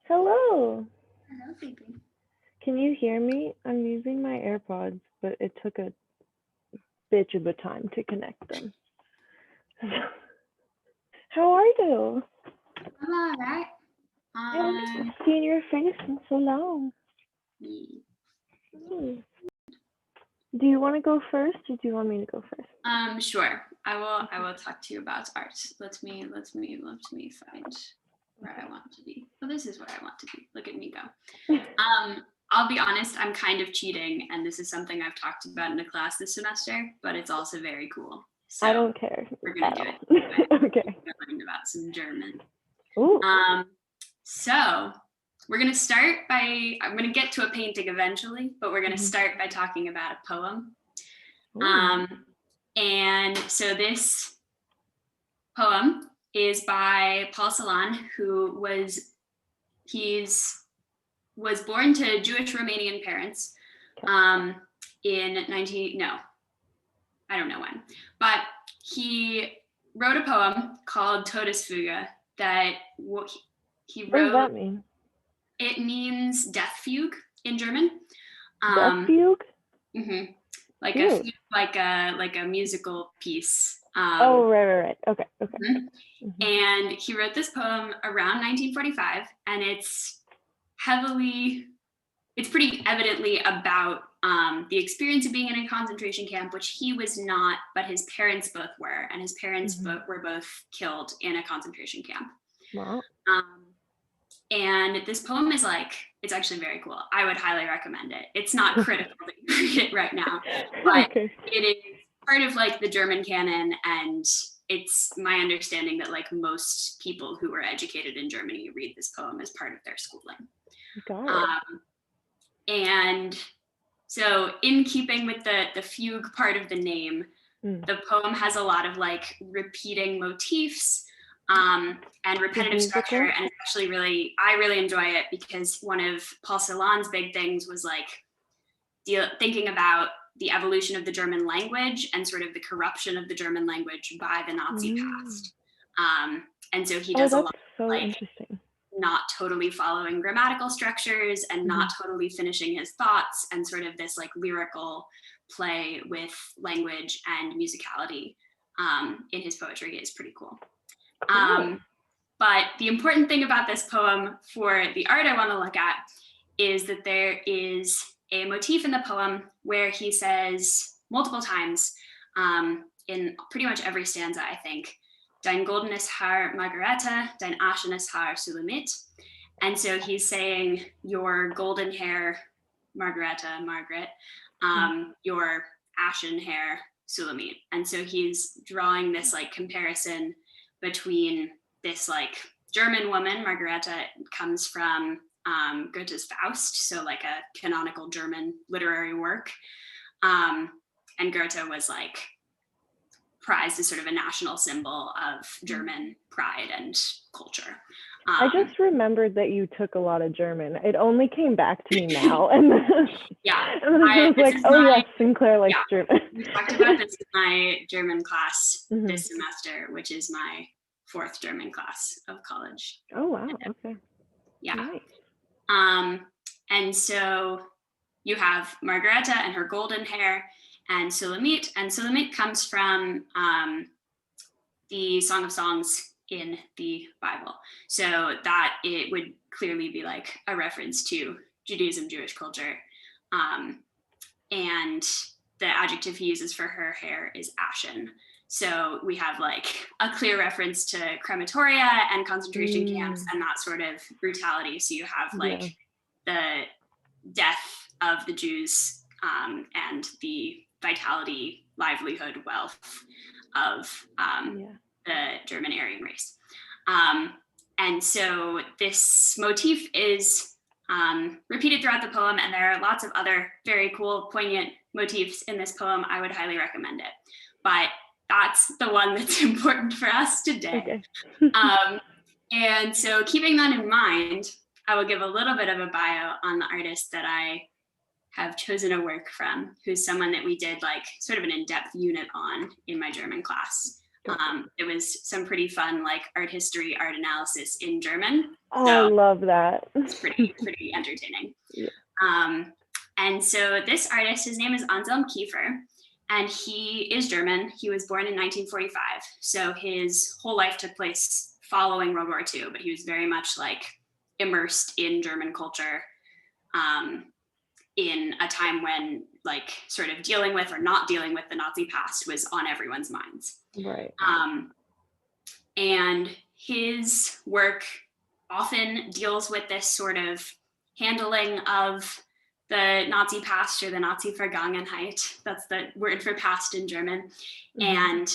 Hello. Hello, baby. Can you hear me? I'm using my AirPods, but it took a bitch of a time to connect them. How are you? I'm all right. I haven't seen your face in so long. Do you want to go first, or do you want me to go first? Sure. I will talk to you about art. Let me find where I want to be. Oh, this is where I want to be. Look at me go. I'll be honest, I'm kind of cheating, and this is something I've talked about in a class this semester, but it's also very cool. So I don't care. We're gonna do it. Okay. We're learning about some German. Ooh. So we're gonna start by, I'm gonna get to a painting eventually, but we're gonna start by talking about a poem. And so this poem is by Paul Celan, who was born to Jewish Romanian parents in I don't know when, but he wrote a poem called Todesfuge that he wrote. What does that mean? It means death fugue in German. Death fugue? Mm-hmm. Like a fugue, like a musical piece. Oh, right. Okay. Mm-hmm. And he wrote this poem around 1945, and it's pretty evidently about the experience of being in a concentration camp, which he was not, but his parents both were, and his parents were both killed in a concentration camp. Wow. And this poem is it's actually very cool. I would highly recommend it. It's not critical that you read it right now, but it is part of the German canon, and it's my understanding that most people who were educated in Germany read this poem as part of their schooling. Got it. And so in keeping with the fugue part of the name, the poem has a lot of repeating motifs and repetitive structure, and especially I really enjoy it because one of Paul Celan's big things was thinking about the evolution of the German language and sort of the corruption of the German language by the Nazi past. And so he does a lot of interesting. Not totally following grammatical structures and not totally finishing his thoughts, and sort of this lyrical play with language and musicality in his poetry is pretty cool. But the important thing about this poem for the art I want to look at is that there is a motif in the poem where he says multiple times in pretty much every stanza, I think, Dein goldenes Haar, Margarete, dein aschenes Haar, Sulamit. And so he's saying, your golden hair, Margarete, Margaret, your ashen hair, Sulamit. And so he's drawing this comparison between this German woman, Margarete, comes from Goethe's Faust, so a canonical German literary work. And Goethe was prized as sort of a national symbol of German pride and culture. I just remembered that you took a lot of German. It only came back to me now. And yeah. And I was yes, Sinclaire likes German. We talked about this in my German class this semester, which is my 4th German class of college. Oh, wow. Okay. Yeah. Nice. And so you have Margarete and her golden hair, and Sulamit comes from the Song of Songs in the Bible. So that it would clearly be a reference to Judaism, Jewish culture. And the adjective he uses for her hair is ashen. So we have a clear reference to crematoria and concentration camps and that sort of brutality. So you have the death of the Jews and the vitality, livelihood, wealth of the German Aryan race. And so this motif is repeated throughout the poem, and there are lots of other very cool, poignant motifs in this poem. I would highly recommend it. But that's the one that's important for us today. Okay. And so keeping that in mind, I will give a little bit of a bio on the artist that I have chosen a work from, who's someone that we did sort of an in-depth unit on in my German class. It was some pretty fun, like art history, art analysis in German. Oh, So I love that. it's pretty entertaining. Yeah. And so this artist, his name is Anselm Kiefer, and he is German. He was born in 1945. So his whole life took place following World War II, but he was very much like immersed in German culture in a time when like sort of dealing with or not dealing with the Nazi past was on everyone's minds. Right. And his work often deals with this sort of handling of the Nazi past or the Nazi Vergangenheit. That's the word for past in German. And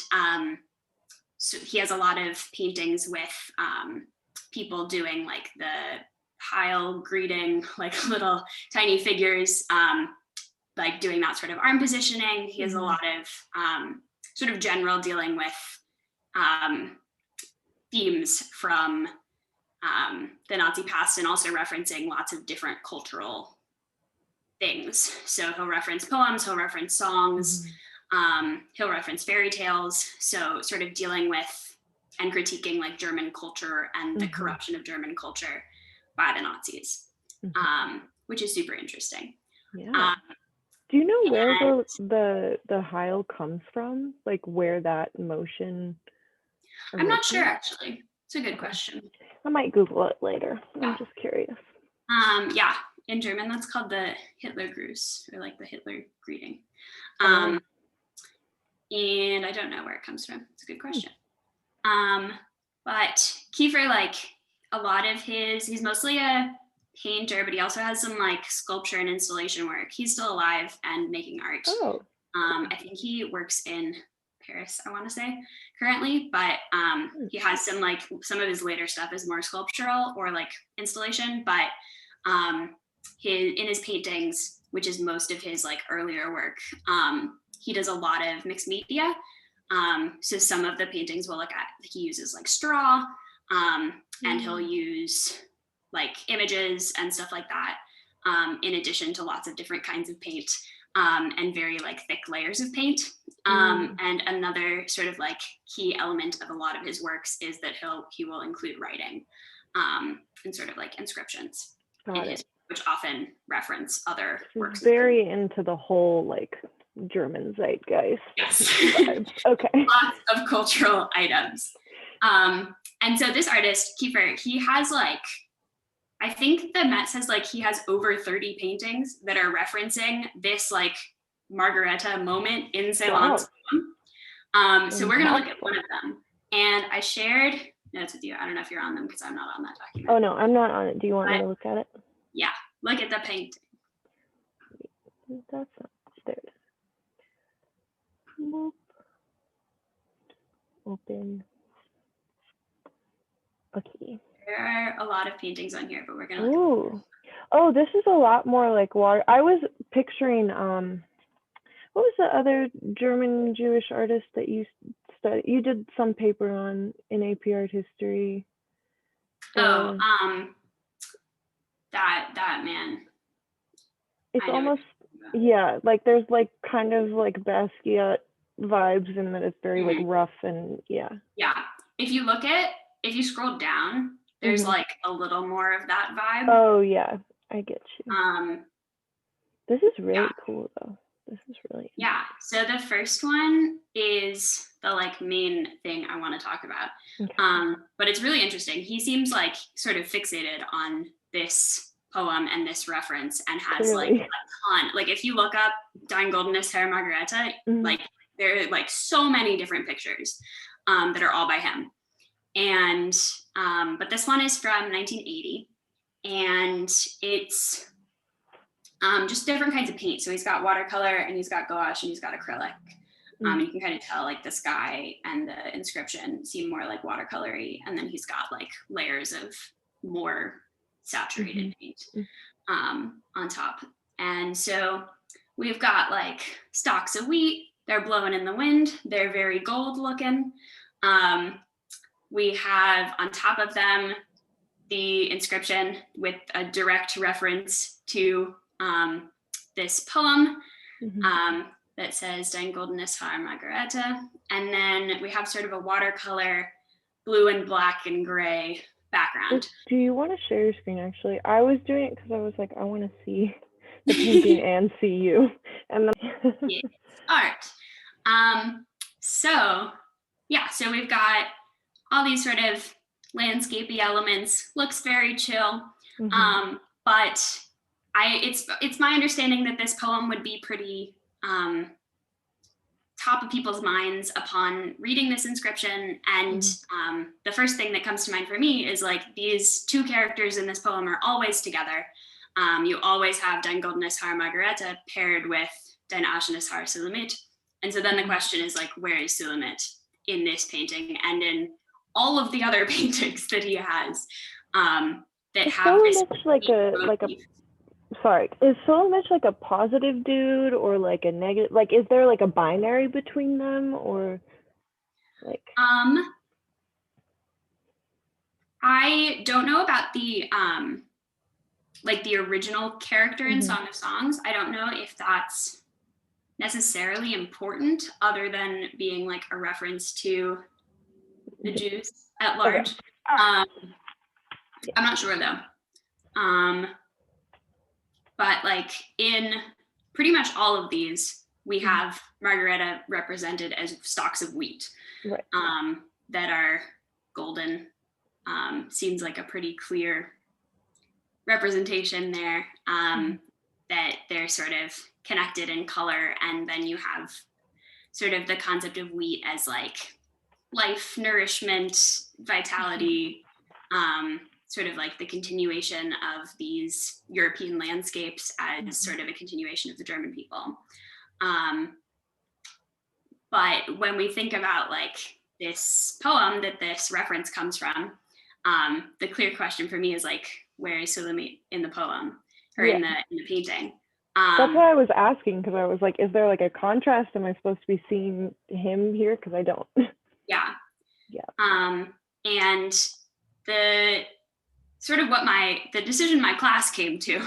so he has a lot of paintings with people doing like the Heil greeting, like little tiny figures, like doing that sort of arm positioning. He has a lot of sort of general dealing with themes from the Nazi past and also referencing lots of different cultural things. So he'll reference poems, he'll reference songs, he'll reference fairy tales. So sort of dealing with and critiquing like German culture and the corruption of German culture by the Nazis, which is super interesting. Yeah. Do you know where the Heil comes from? Like where that motion? I'm not sure actually. It's a good question. I might Google it later. I'm just curious. Yeah, in German that's called the Hitlergruß, or like the Hitler greeting. And I don't know where it comes from. It's a good question. But Kiefer, like a lot of he's mostly a painter, but he also has some like sculpture and installation work. He's still alive and making art. I think he works in Paris, I want to say currently, but he has some of his later stuff is more sculptural or like installation, but in his paintings, which is most of his like earlier work, he does a lot of mixed media. So some of the paintings will look at, he uses like straw, and he'll use like images and stuff like that, in addition to lots of different kinds of paint, and very like thick layers of paint. And another sort of like key element of a lot of his works is that he will include writing, and sort of like inscriptions in his, which often reference other works. Very into the whole like German zeitgeist. Yes. Okay. Lots of cultural items. And so this artist, Kiefer, he has like, I think the Met says like he has over 30 paintings that are referencing this like Margareta moment in Celan's poem. So we're gonna look at one of them. And I shared notes with you. I don't know if you're on them because I'm not on that document. Oh no, I'm not on it. Do you want me to look at it? Yeah, look at the painting. That's not there. Boop. Open. Okay. There are a lot of paintings on here, but we're gonna look at Oh, this is a lot more like water. I was picturing what was the other German Jewish artist that you studied? You did some paper on in AP Art History. That man. It's almost, yeah, like there's like kind of like Basquiat vibes in that it's very like rough and yeah. If you scroll down, there's like a little more of that vibe. Oh yeah, I get you. This is really cool though. This is really So the first one is the like main thing I want to talk about. But it's really interesting. He seems like sort of fixated on this poem and this reference and has like a ton. Like if you look up Dein Goldenes Herr Margareta, like there are like so many different pictures that are all by him. And but this one is from 1980, and it's just different kinds of paint. So he's got watercolor and he's got gouache and he's got acrylic. You can kind of tell like the sky and the inscription seem more like watercolory, and then he's got like layers of more saturated paint on top. And so we've got like stalks of wheat. They're blowing in the wind. They're very gold looking. We have on top of them the inscription with a direct reference to this poem that says Dein goldenes Haar, Margareta. And then we have sort of a watercolor blue and black and gray background. Do you want to share your screen, actually? I was doing it because I was like, I want to see the painting and see you. And then Yes. Art. So we've got all these sort of landscapey elements. Looks very chill. But it's my understanding that this poem would be pretty top of people's minds upon reading this inscription. And the first thing that comes to mind for me is like these two characters in this poem are always together. You always have Dein goldenes Haar, Margareta paired with Dein eisernes Haar, Sulamit. And so then the question is like, where is Sulamit in this painting and in all of the other paintings that he has that have this like a sorry, is Sulamit like a positive dude or like a negative? Like, is there like a binary between them, or like? I don't know about the like the original character in Song of Songs. I don't know if that's necessarily important, other than being like a reference to the Jews at large. I'm not sure though. But like in pretty much all of these, we have Margareta represented as stalks of wheat that are golden. Seems like a pretty clear representation there, that they're sort of connected in color. And then you have sort of the concept of wheat as like life, nourishment, vitality, sort of like the continuation of these European landscapes as sort of a continuation of the German people. But when we think about like this poem that this reference comes from, the clear question for me is like, where is Sulamit in the poem or in the painting? That's why I was asking, because I was like, is there like a contrast? Am I supposed to be seeing him here? Because I don't. Yeah. And the sort of what the decision my class came to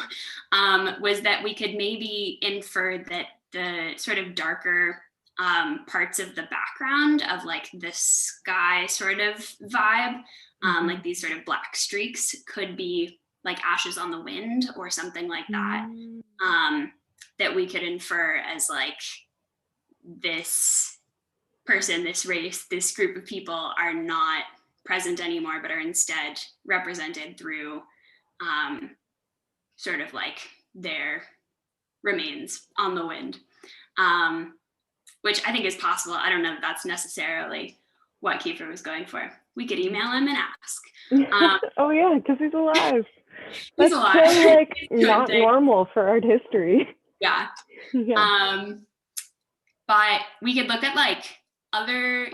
was that we could maybe infer that the sort of darker parts of the background of like the sky sort of vibe, like these sort of black streaks, could be like ashes on the wind or something like that, that we could infer as like this person, this race, this group of people are not present anymore, but are instead represented through sort of like their remains on the wind, which I think is possible. I don't know if that's necessarily what Kiefer was going for. We could email him and ask. Oh yeah, because he's alive. He's alive. So like not normal for art history. Yeah. But we could look at like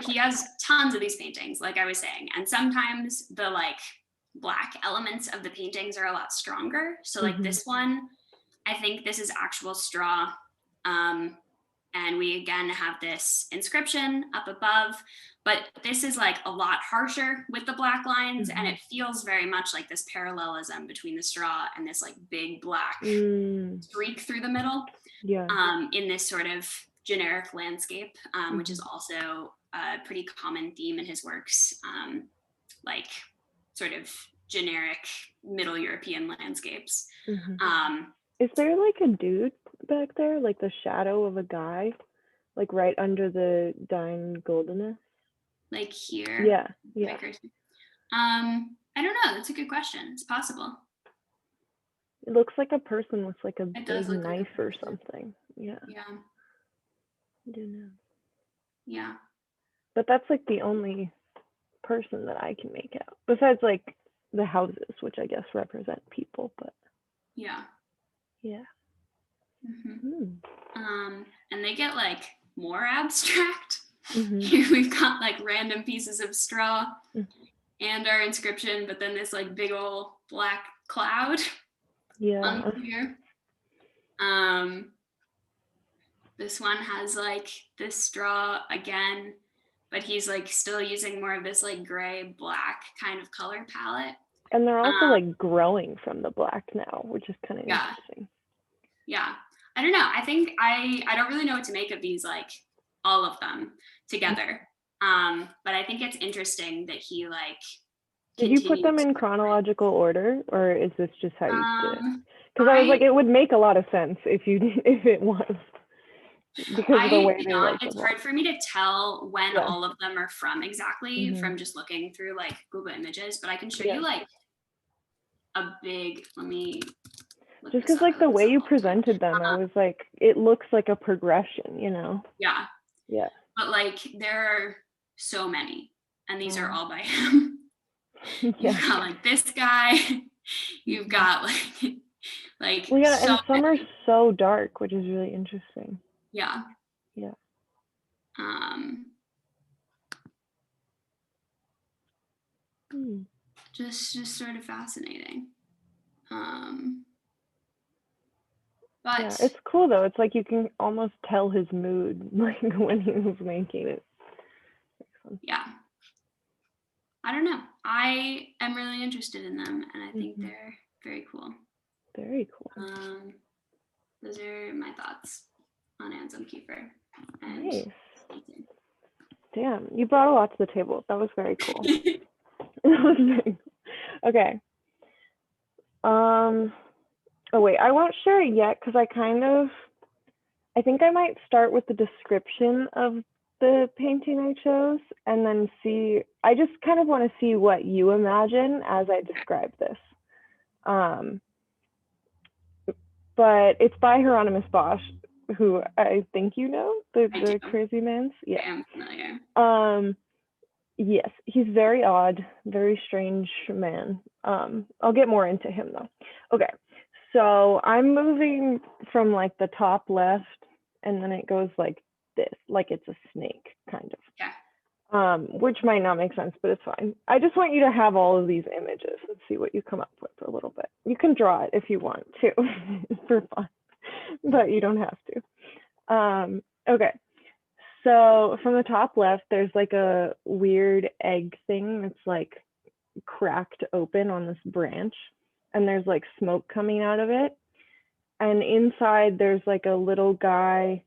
he has tons of these paintings, like I was saying, and sometimes the like black elements of the paintings are a lot stronger. So like this one, I think this is actual straw. And we again have this inscription up above, but this is like a lot harsher with the black lines, and it feels very much like this parallelism between the straw and this like big black streak through the middle, in this sort of generic landscape, which is also a pretty common theme in his works, like sort of generic Middle European landscapes. Is there like a dude back there, like the shadow of a guy, like right under the Dein goldenes? Like here? Yeah. I don't know. That's a good question. It's possible. It looks like a person with like a big knife like or something. Yeah. I do know. Yeah. But that's like the only person that I can make out, besides like the houses, which I guess represent people. But yeah. And they get like more abstract. Here we've got like random pieces of straw and our inscription, but then this like big old black cloud unclear. This one has like this straw again, but he's like still using more of this like gray black kind of color palette. And they're also like growing from the black now, which is kind of interesting. Yeah. I don't know. I think I don't really know what to make of these, like all of them together. But I think it's interesting that he like Did you put them continues. in chronological order, or is this just how you did it? Because I was like, I it would make a lot of sense if you if it was, because of the way they like it's evolve. hard for me to tell when Yeah. all of them are from exactly from just looking through like Google Images, but I can show you like a big, let me look Just this because up. like I the look this way up you all the time. presented them, I was like, it looks like a progression, you know? Yeah. Yeah. But like there are so many, and these are Wow. all by him. You've Yeah. got like this guy, you've got like Well, yeah, so and some are many. so dark, which is really interesting. Yeah. Yeah. Um Hmm. just sort of fascinating. But Yeah, it's cool though. It's like you can almost tell his mood, like when he was making it. yeah, I don't know. I am really interested in them, and I think they're very cool. Very cool. Those are my thoughts on Anselm Kiefer. And Nice. Damn, you brought a lot to the table. That was very cool. Okay. Oh wait, I won't share it yet because I think I might start with the description of the painting I chose and then see, I just kind of want to see what you imagine as I describe this. But it's by Hieronymus Bosch, who I think you know, the crazy man's. Yeah. I am familiar. Yes, he's very odd, very strange man. I'll get more into him though. Okay, so I'm moving from like the top left, and then it goes like this, like it's a snake, kind of. Yeah. Which might not make sense, but it's fine. I just want you to have all of these images and see what you come up with a little bit. You can draw it if you want to, for fun, but you don't have to. Okay. So from the top left, there's like a weird egg thing that's like cracked open on this branch, and there's like smoke coming out of it. And inside there's like a little guy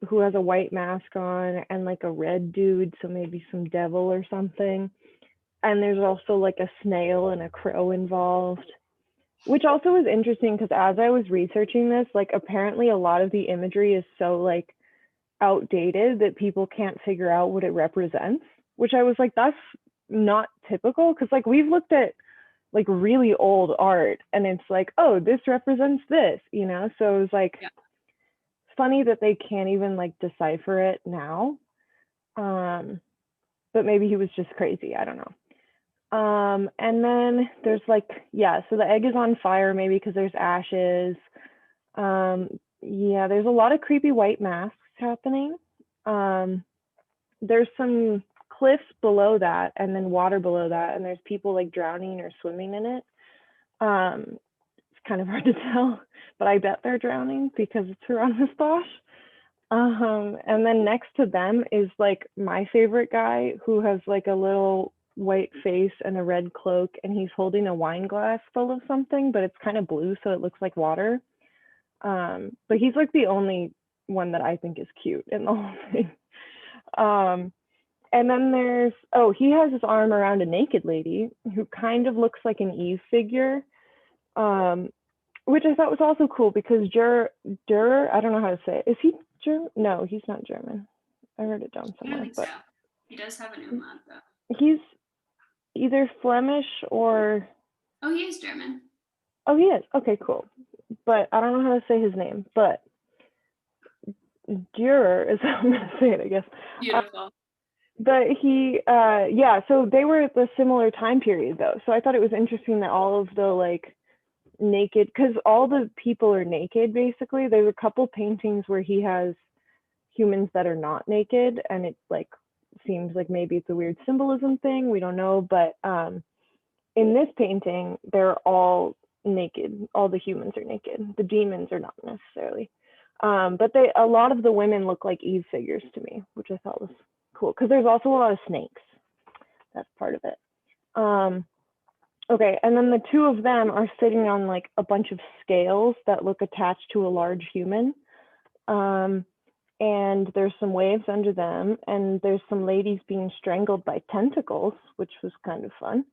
who has a white mask on and like a red dude, so maybe some devil or something. And there's also like a snail and a crow involved, which also is interesting because as I was researching this, like apparently a lot of the imagery is so like outdated that people can't figure out what it represents, which I was like, that's not typical, because like we've looked at like really old art and it's like, oh, this represents this, you know? So it was like, yeah, it's funny that they can't even like decipher it now. But maybe he was just crazy, I don't know. And then there's like, yeah, so the egg is on fire, maybe because there's ashes. Yeah, there's a lot of creepy white masks happening. There's some cliffs below that and then water below that, and there's people like drowning or swimming in it. It's kind of hard to tell, but I bet they're drowning because it's Hieronymus Bosch. And then next to them is like my favorite guy, who has like a little white face and a red cloak, and he's holding a wine glass full of something, but it's kind of blue, so it looks like water. But he's like the only one that I think is cute in the whole thing. And then there's, oh, he has his arm around a naked lady who kind of looks like an Eve figure, which I thought was also cool because Durer, I don't know how to say it. Is he German? No, he's not German. I wrote it down somewhere. I don't think so. He does have an umlaut though. He's either Flemish or... Oh, he is German. Oh, he is? Okay, cool. But I don't know how to say his name, but Durer is how I'm going to say it, I guess. Beautiful. But he, yeah, so they were at the similar time period though. So I thought it was interesting that all of the like naked, because all the people are naked basically. There's a couple paintings where he has humans that are not naked, and it like seems like maybe it's a weird symbolism thing. We don't know, but in this painting, they're all naked. All the humans are naked. The demons are not necessarily. But a lot of the women look like Eve figures to me, which I thought was cool, because there's also a lot of snakes. That's part of it. Okay, and then the two of them are sitting on like a bunch of scales that look attached to a large human. And there's some waves under them, and there's some ladies being strangled by tentacles, which was kind of fun.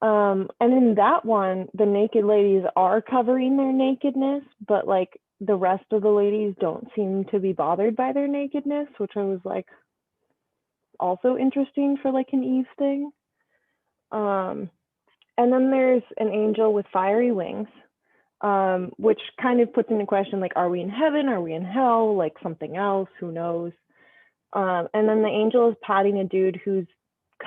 And in that one, the naked ladies are covering their nakedness, but like the rest of the ladies don't seem to be bothered by their nakedness, which I was like also interesting for like an Eve thing. And then there's an angel with fiery wings, which kind of puts into question, like, are we in heaven? Are we in hell? Like something else? Who knows? And then the angel is patting a dude who's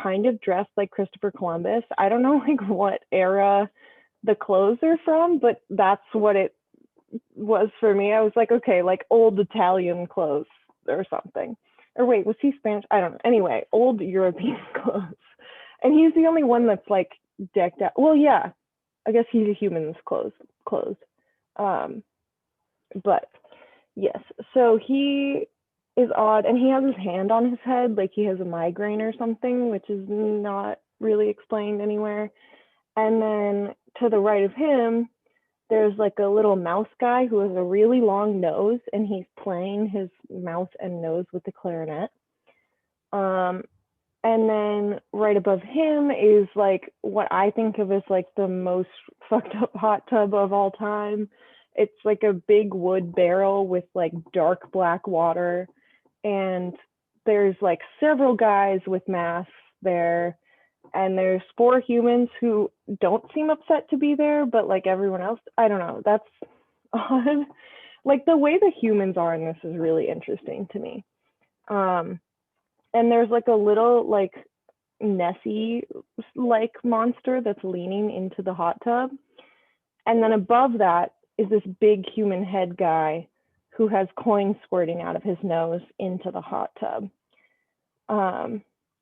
kind of dressed like Christopher Columbus. I don't know like what era the clothes are from, but that's what it was for me. I was like, okay, like old Italian clothes or something. Or wait, was he Spanish? I don't know. Anyway, old European clothes. And he's the only one that's like decked out. Well, yeah, I guess he's a human's clothes. But yes, so he is odd, and he has his hand on his head like he has a migraine or something, which is not really explained anywhere. And then to the right of him, there's like a little mouse guy who has a really long nose, and he's playing his mouth and nose with the clarinet. And then right above him is like what I think of as like the most fucked up hot tub of all time. It's like a big wood barrel with like dark black water. And there's like several guys with masks there. And there's 4 humans who don't seem upset to be there, but like everyone else, I don't know. That's odd. Like the way the humans are in this is really interesting to me. And there's like a little like Nessie like monster that's leaning into the hot tub. And then above that is this big human head guy who has coins squirting out of his nose into the hot tub.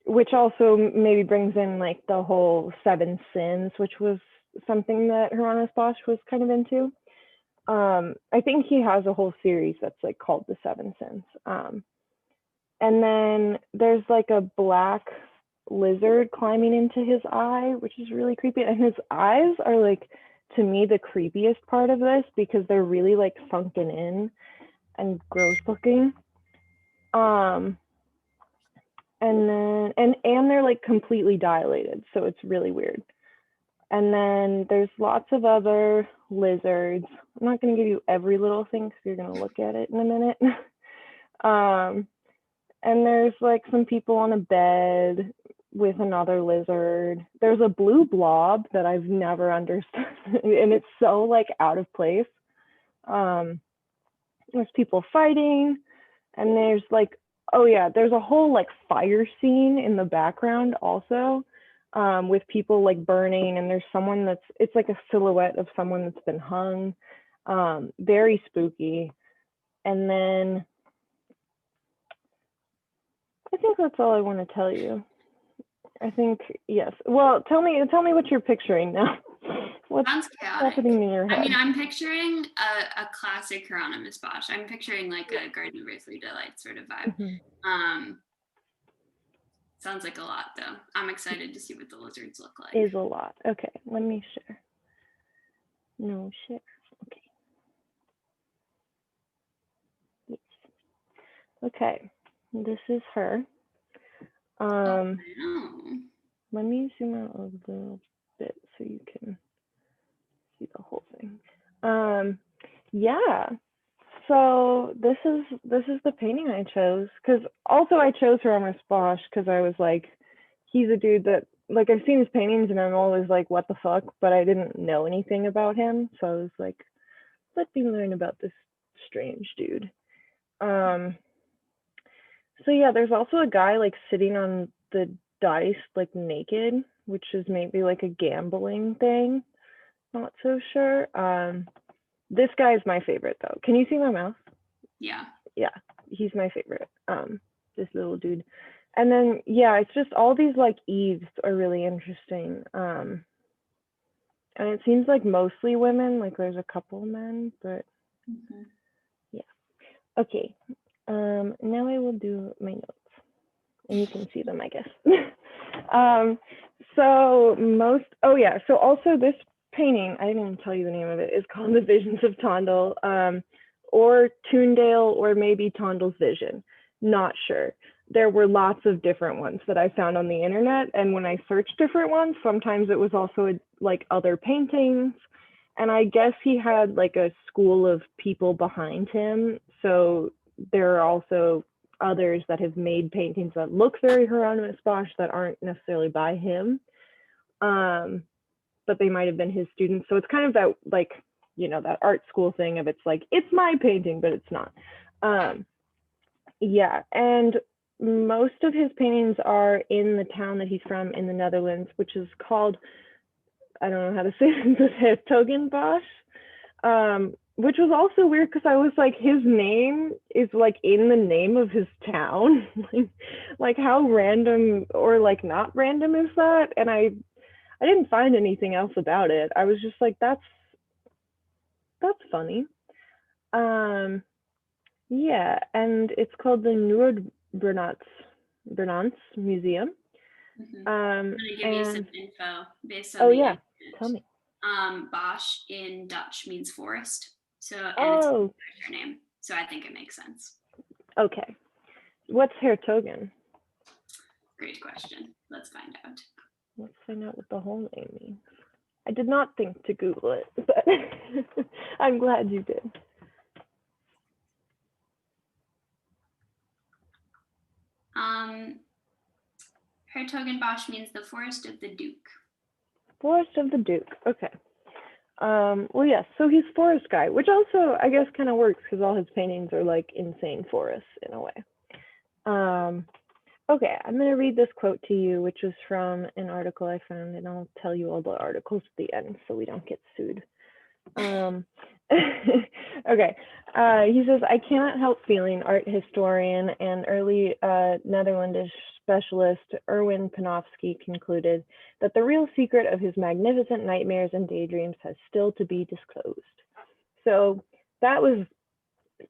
Which also maybe brings in like the whole 7 sins, which was something that Hieronymus Bosch was kind of into. I think he has a whole series that's like called the 7 sins. And then there's like a black lizard climbing into his eye, which is really creepy. And his eyes are like, to me, the creepiest part of this because they're really like sunken in and gross looking. And then and they're like completely dilated, so it's really weird. And then there's lots of other lizards. I'm not going to give you every little thing because you're going to look at it in a minute. And there's like some people on a bed with another lizard. There's a blue blob that I've never understood, and it's so like out of place. There's people fighting, and there's like, oh yeah, there's a whole like fire scene in the background also, with people like burning, and there's someone it's like a silhouette of someone that's been hung. Very spooky. And then I think that's all I want to tell you. I think, yes. Well, tell me what you're picturing now. What's Sounds chaotic. happening in your head? I mean, I'm picturing a classic Hieronymus Bosch. I'm picturing like a Garden of Earthly Delight sort of vibe. Mm-hmm. Sounds like a lot though. I'm excited to see what the lizards look like. Is a lot. Okay, let me share. No share. Okay. Yes. Okay, this is her. Let me zoom out a little bit so you can see the whole thing. Yeah. So this is the painting I chose, because also I chose Hieronymus Bosch because I was like, he's a dude that like I've seen his paintings and I'm always like, what the fuck, but I didn't know anything about him, so I was like, let me learn about this strange dude. So yeah, there's also a guy like sitting on the dice like naked, which is maybe like a gambling thing. Not so sure. This guy is my favorite though. Can you see my mouse? Yeah. Yeah, he's my favorite. This little dude. And then yeah, it's just all these like Eves are really interesting. And it seems like mostly women, like there's a couple men, but yeah. Okay. Now I will do my notes. And you can see them, I guess. So oh yeah, so also this painting, I didn't even tell you the name of it, is called The Visions of Tondel, or Toondale, or maybe Tondel's Vision. Not sure. There were lots of different ones that I found on the internet, and when I searched different ones, sometimes it was also like other paintings, and I guess he had like a school of people behind him, so there are also others that have made paintings that look very Hieronymus Bosch that aren't necessarily by him, but they might have been his students. So it's kind of that, like, that art school thing of, it's like, it's my painting, but it's not. Yeah, and most of his paintings are in the town that he's from in the Netherlands, which is called, I don't know how to say it, Hertogenbosch, which was also weird because I was like, his name is like in the name of his town. Like how random or like not random is that? And I didn't find anything else about it. I was just like, that's funny. Yeah, and it's called the Noordbrabants Museum. I'm gonna give you some info based on Oh the yeah, image. tell me. Bosch in Dutch means forest. So, and it's Oh, her name. So I think it makes sense. okay. What's Hertogen? Great question. Let's find out. Let's find out what the whole name means. I did not think to Google it, but I'm glad you did. Hertogenbosch means the forest of the Duke. Forest of the Duke. Okay. Well, yes. So he's forest guy, which also I guess kind of works because all his paintings are like insane forests in a way. Okay, I'm going to read this quote to you, which is from an article I found, and I'll tell you all the articles at the end so we don't get sued. Okay, he says, I cannot help feeling, art historian and early Netherlandish specialist Erwin Panofsky concluded that the real secret of his magnificent nightmares and daydreams has still to be disclosed. So that was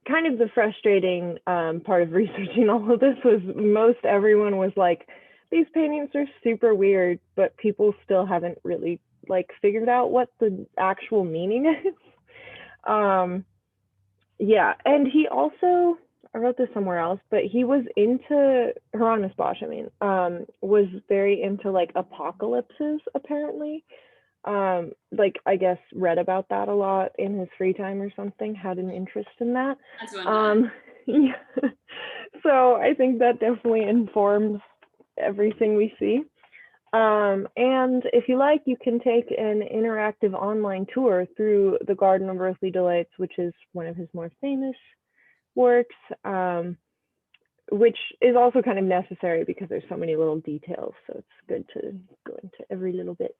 kind of the frustrating part of researching all of this, was most everyone was like, these paintings are super weird, but people still haven't really like figured out what the actual meaning is. Yeah, and he also, I wrote this somewhere else, but he was into, Hieronymus Bosch, was very into like apocalypses apparently. Like I guess read about that a lot in his free time or something, had an interest in that. Yeah. So I think that definitely informs everything we see. And if you like, you can take an interactive online tour through the Garden of Earthly Delights, which is one of his more famous works, which is also kind of necessary because there's so many little details. So it's good to go into every little bit.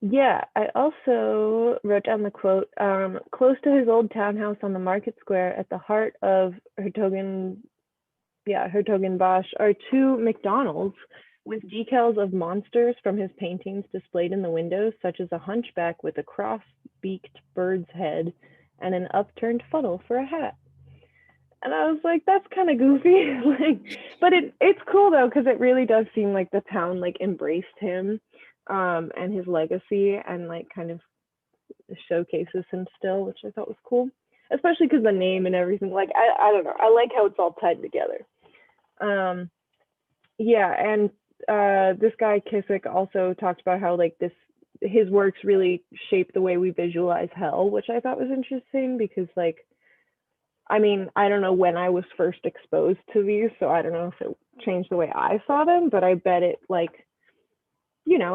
Yeah, I also wrote down the quote, close to his old townhouse on the market square at the heart of Hertogenbosch are two McDonald's with decals of monsters from his paintings displayed in the windows, such as a hunchback with a cross-beaked bird's head and an upturned funnel for a hat. And I was like, that's kind of goofy. But it's cool though, because it really does seem like the town like embraced him and his legacy, and like kind of showcases him still, which I thought was cool, especially because the name and everything. Like I don't know, I like how it's all tied together. Yeah, and this guy Kiefer also talked about how like his works really shape the way we visualize hell, which I thought was interesting because like, I mean, I don't know when I was first exposed to these, so I don't know if it changed the way I saw them, but I bet it like,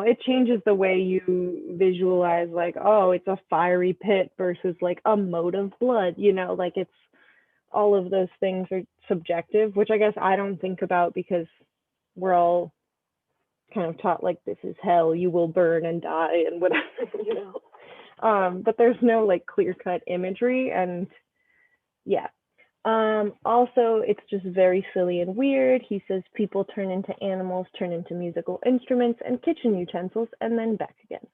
it changes the way you visualize like, oh, it's a fiery pit versus like a moat of blood, like it's, all of those things are subjective, which I guess I don't think about because we're all kind of taught like, this is hell, you will burn and die and whatever, but there's no like clear-cut imagery. And yeah, also it's just very silly and weird. He says people turn into animals, turn into musical instruments and kitchen utensils, and then back again,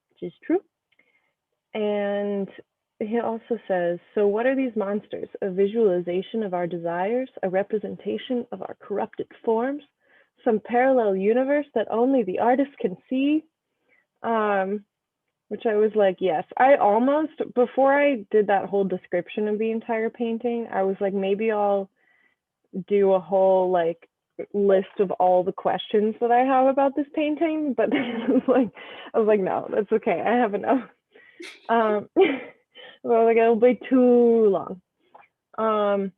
which is true. And he also says, so what are these monsters? A visualization of our desires, a representation of our corrupted forms, some parallel universe that only the artist can see. Which I was like, yes. I almost, before I did that whole description of the entire painting, I was like, maybe I'll do a whole like list of all the questions that I have about this painting, but I was like, no, that's okay. I have enough. So I was like, it'll be too long.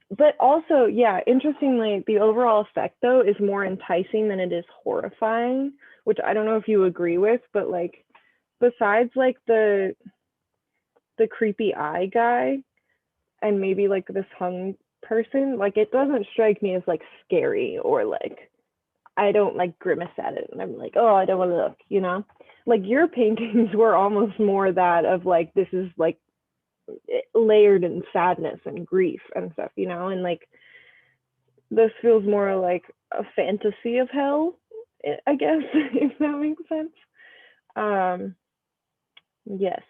But also, yeah, interestingly, the overall effect though is more enticing than it is horrifying, which I don't know if you agree with, but like besides like the creepy eye guy and maybe like this hung person, like it doesn't strike me as like scary or like I don't like grimace at it and I'm like, oh, I don't want to look, you know? Like your paintings were almost more that of like this is like layered in sadness and grief and stuff, you know? And like this feels more like a fantasy of hell, I guess, if that makes sense. Yes.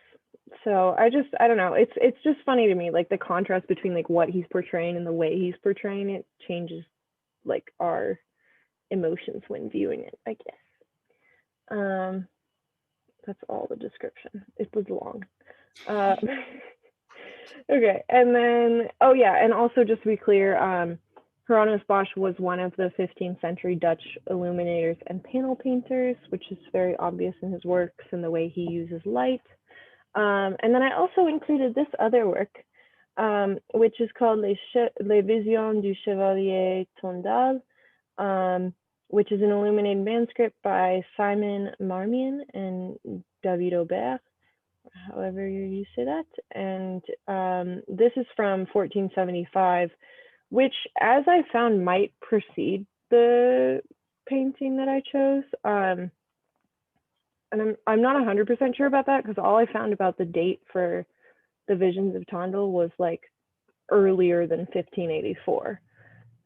So I don't know. It's just funny to me, like the contrast between like what he's portraying and the way he's portraying it changes like our emotions when viewing it, I guess. That's all the description. It was long. Okay, and then oh yeah, and also just to be clear, Hieronymus Bosch was one of the 15th century Dutch illuminators and panel painters, which is very obvious in his works and the way he uses light. And then I also included this other work, which is called Les Visions du Chevalier Tondal, which is an illuminated manuscript by Simon Marmion and David Aubert, however you say that. And this is from 1475, which, as I found, might precede the painting that I chose. And I'm not 100% sure about that because all I found about the date for the Visions of Tondal was like earlier than 1584.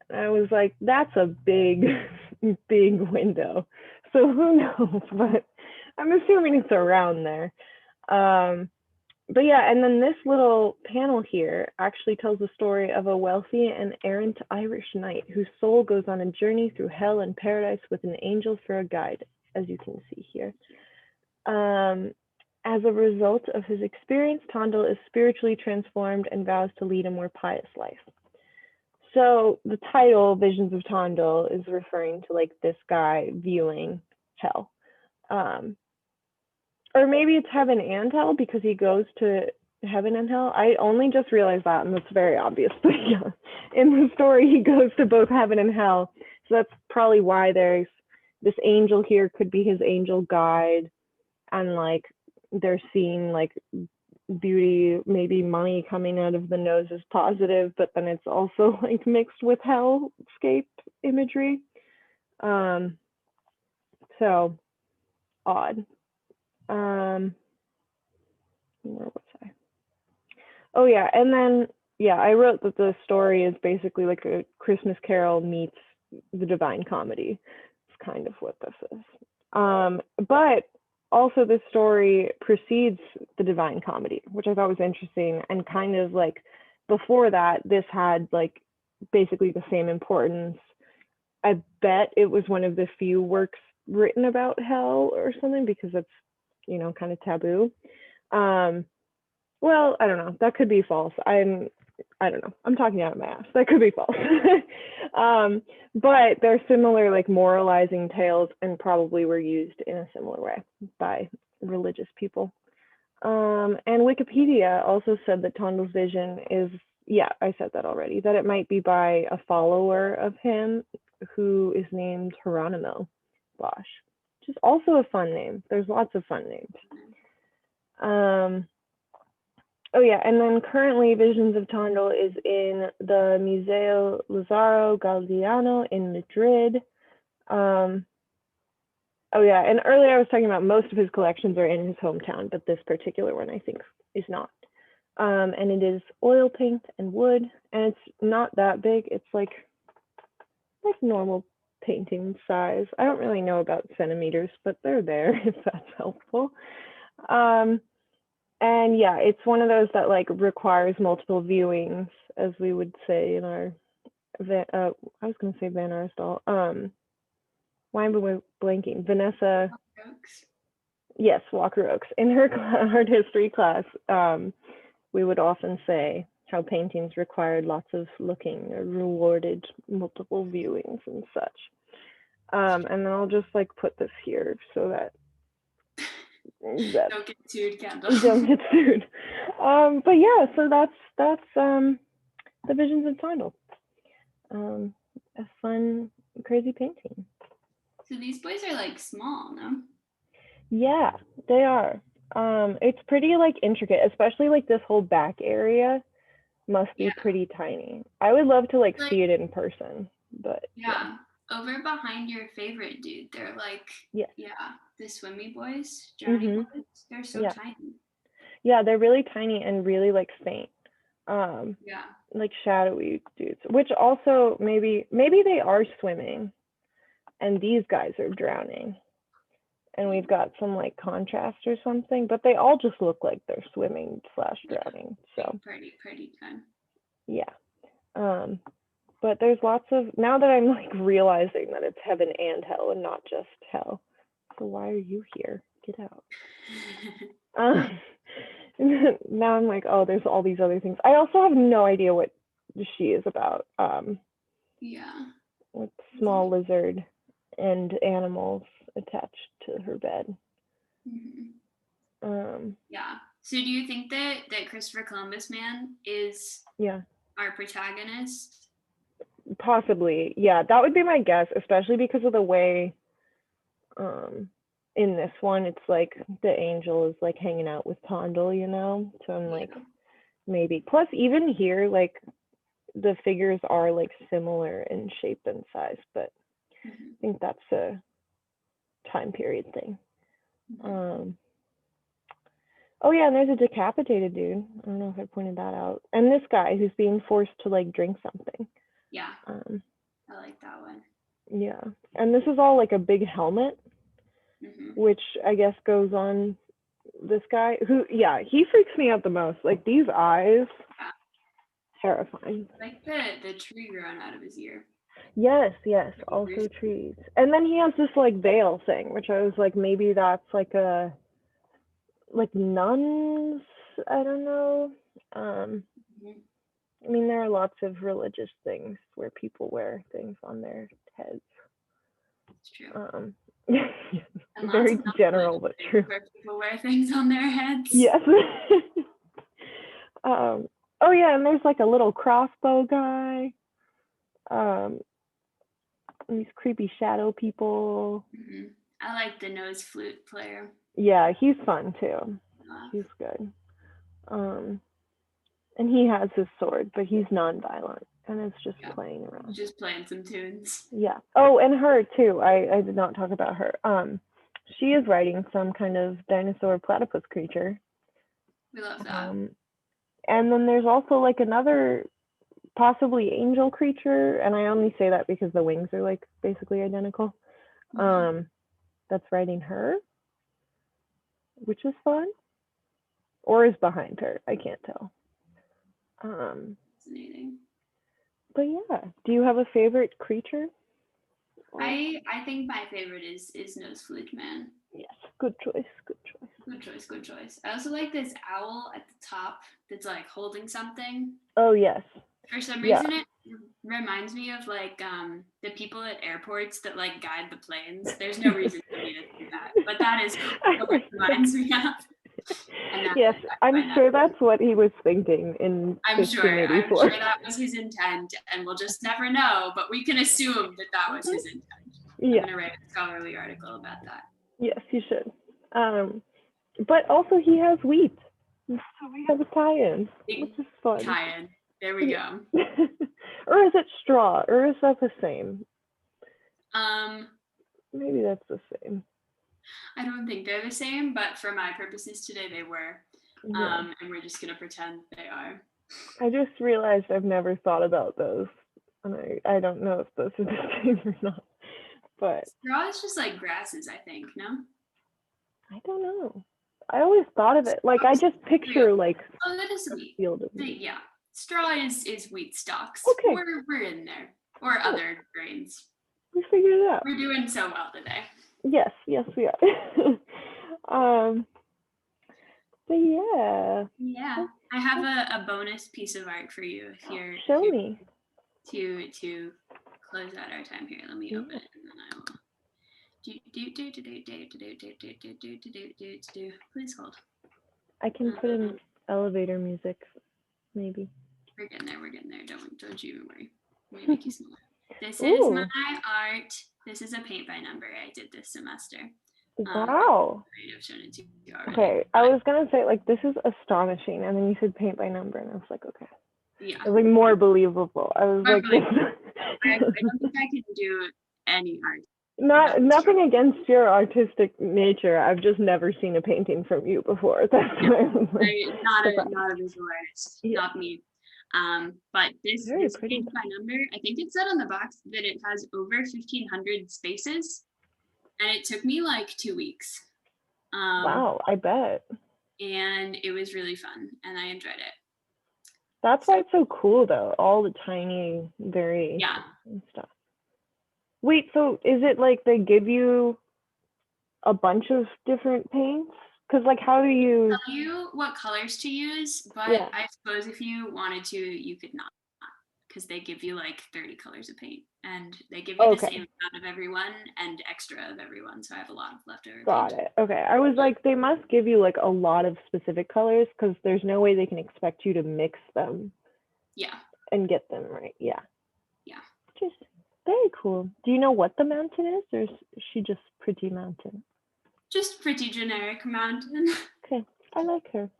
And I was like, that's a big, big window. So who knows? But I'm assuming it's around there. But yeah, and then this little panel here actually tells the story of a wealthy and errant Irish knight whose soul goes on a journey through hell and paradise with an angel for a guide, as you can see here. As a result of his experience, Tondal is spiritually transformed and vows to lead a more pious life. So the title, Visions of Tondal, is referring to like this guy viewing hell. Or maybe it's heaven and hell because he goes to heaven and hell. I only just realized that, and that's very obvious. But yeah, in the story, he goes to both heaven and hell. So that's probably why there's this angel here could be his angel guide. And like they're seeing like beauty, maybe money coming out of the nose is positive, but then it's also like mixed with hellscape imagery. So odd. Where was I? Oh yeah, and then yeah, I wrote that the story is basically like a Christmas Carol meets the Divine Comedy. It's kind of what this is. But also this story precedes the Divine Comedy, which I thought was interesting, and kind of like before that, this had like basically the same importance. I bet it was one of the few works written about hell or something because it's, you know, kind of taboo. Well, I don't know. That could be false. I don't know. I'm talking out of my ass. That could be false. But they're similar, like moralizing tales, and probably were used in a similar way by religious people. And Wikipedia also said that Tondal's vision is, yeah, I said that already, that it might be by a follower of him who is named Hieronymus Bosch, which is also a fun name. There's lots of fun names. Oh yeah, and then currently Visions of Tondal is in the Museo Lazaro Galdiano in Madrid. Oh yeah, and earlier I was talking about most of his collections are in his hometown, but this particular one I think is not. And it is oil paint and wood, and it's not that big. It's like normal painting size. I don't really know about centimeters, but they're there if that's helpful. And yeah, it's one of those that like requires multiple viewings, as we would say in our, I was going to say Van Arsdale, why am I blanking? Vanessa, Jokes. yes, Walker Oaks. In her art history class, we would often say how paintings required lots of looking or rewarded multiple viewings and such. And then I'll just like put this here so that Don't get sued, Kendall. don't get sued. But yeah, so that's the Visions of Tondel. A fun, crazy painting. So these boys are like small, no? Yeah, they are. It's pretty like intricate, especially like this whole back area must be pretty tiny. I would love to like see it in person, but yeah. Over behind your favorite dude, they're like yeah, the swimmy boys, drowning boys. They're so tiny. Yeah, they're really tiny and really like faint. Like shadowy dudes, which also maybe they are swimming and these guys are drowning. And we've got some like contrast or something, but they all just look like they're swimming / drowning. So pretty fun. Yeah. But there's lots of, now that I'm like realizing that it's heaven and hell and not just hell. So why are you here? Get out. Now I'm like, oh, there's all these other things. I also have no idea what she is about. With small lizard and animals attached to her bed. So do you think that Christopher Columbus man is our protagonist? Possibly, yeah. That would be my guess, especially because of the way in this one it's like the angel is like hanging out with Tondel, you know? So I'm like, maybe. Plus, even here, like the figures are like similar in shape and size, but I think that's a time period thing. Oh yeah, and there's a decapitated dude. I don't know if I pointed that out. And this guy who's being forced to like drink something. Yeah. I like that one. Yeah. And this is all like a big helmet, which I guess goes on this guy who, he freaks me out the most. Like these eyes, terrifying. Like the tree growing out of his ear. Yes, also trees. And then he has this like veil thing, which I was like, maybe that's like a, like nuns, I don't know. I mean, there are lots of religious things where people wear things on their heads. It's true. Very general, but true. Where people wear things on their heads. Yes. Oh yeah, and there's like a little crossbow guy. These creepy shadow people. I like the nose flute player. Yeah, he's fun too. He's good. And he has his sword, but he's non-violent, and it's just playing around. Just playing some tunes. Yeah. Oh, and her too. I did not talk about her. She is riding some kind of dinosaur platypus creature. We love that. And then there's also like another possibly angel creature, and I only say that because the wings are like basically identical. That's riding her, which is fun. Or is behind her. I can't tell. Fascinating. But yeah, do you have a favorite creature? I think my favorite is Nose Flute Man. Yes, good choice. Good choice. I also like this owl at the top that's like holding something. Oh yes. For some reason it reminds me of like the people at airports that like guide the planes. There's no reason for me to do that, but that is what it reminds me of. Yes, I'm sure that's what he was thinking in 1584. I'm sure that was his intent, and we'll just never know, but we can assume that was his intent. I'm going to write a scholarly article about that. Yes, you should. But also he has wheat, so we have a tie-in, which is fun. Tie-in. There we go. Or is it straw, or is that the same? Maybe that's the same. I don't think they're the same, but for my purposes today, they were. And we're just going to pretend they are. I just realized I've never thought about those, and I don't know if those are the same or not. But straw is just like grasses, I think, no? I don't know. I always thought of it, like I just picture like that is wheat. Field of wheat. Straw is wheat stalks. Okay. We're in there. Or other grains. We figured it out. We're doing so well today. Yes, we are. But yeah. Yeah, I have a bonus piece of art for you if you're Show me. to close out our time here. Let me open it and then I will. Please hold. I can put in elevator music, maybe. We're getting there. Don't you even worry. Let me make you smaller. This is my art. This is a paint by number I did this semester. Wow. I've shown it to you already. Okay, I was gonna say like this is astonishing, and then you said paint by number, and I was like, okay. Yeah. It was like more believable. I was like, I don't think I can do any art. Nothing against your artistic nature. I've just never seen a painting from you before. That's why I was like, not a visual artist, not me. But this pretty paint by number, I think it said on the box that it has over 1,500 spaces, and it took me like 2 weeks. Wow, I bet. And it was really fun, and I enjoyed it. That's why it's so cool, though. All the tiny variations and stuff. Wait, so is it like they give you a bunch of different paints? Because like, how do you tell you what colors to use? But I suppose if you wanted to, you could not, because they give you like 30 colors of paint, and they give you the same amount of every one and extra of every one. So I have a lot of leftover. Got it. Okay, I was like, they must give you like a lot of specific colors, because there's no way they can expect you to mix them. Yeah. And get them right. Yeah. Yeah. Just very cool. Do you know what the mountain is, or is she just pretty mountain? Just pretty generic mountain. Okay, I like her.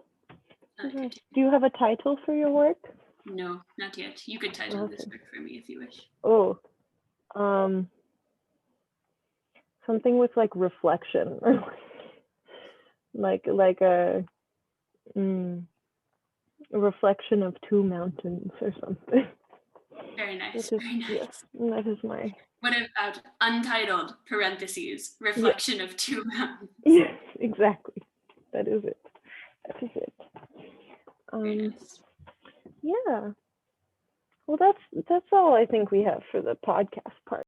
Do you have a title for your work? No, not yet. You could title this work for me if you wish. Oh, something with like reflection, or like a reflection of two mountains or something. Very nice. Very nice. Yes, that is my. What about untitled parentheses reflection of two mountains? Yes, exactly. That is it. That is it. Very nice. Yeah. Well, that's all I think we have for the podcast part.